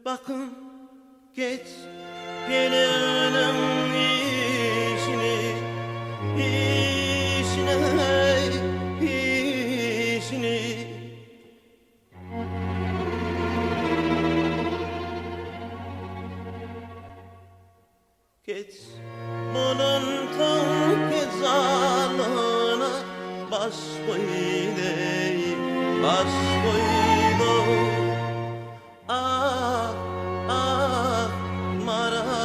bakın geç gelenin işini, işini. Geç bunun kezalına baş koydu, baş koydu. Ah, ah, mararım,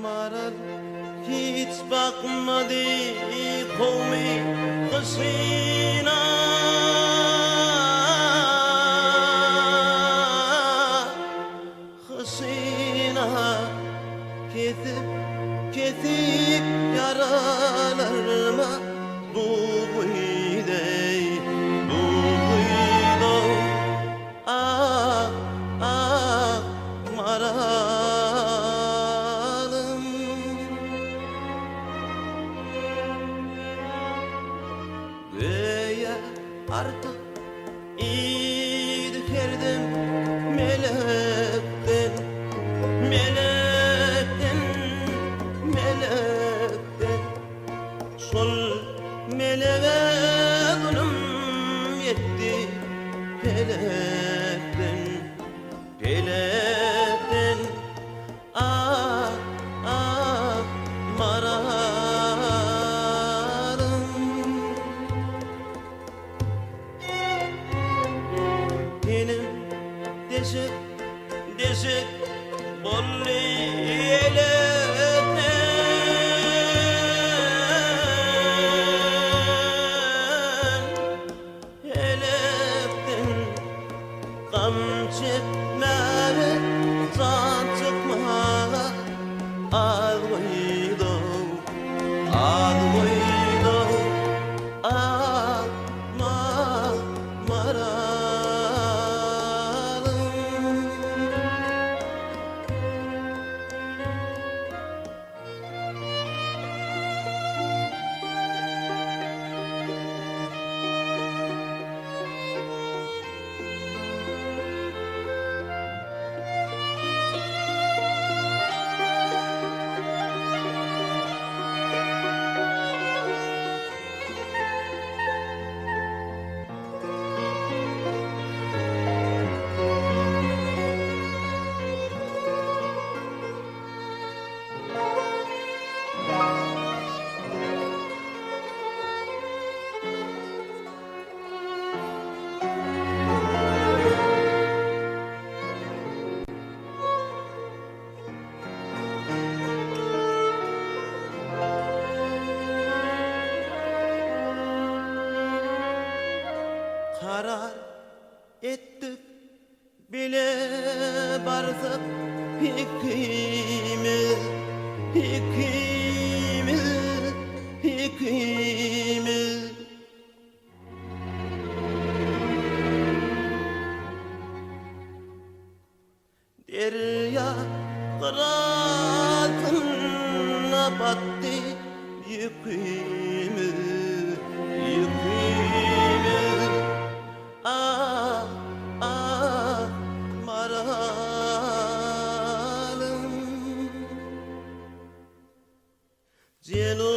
marar hiç bakmadı kavmi kışına. Ketip yaralarıma bu buydu. Ah, ah, maralım. Göğe artık idikerdim melekten, melekten. Sol meleğe zulüm yetti pelekten. Ah, ah, mararım. Benim deşik bollu çekmeli can çıkmağa az koydu, az koydu. Ah, maralım. Karar ettik bile bardık ikimiz. Derya kıratına battı yükümüz. Ah, ah, maralım. Cielo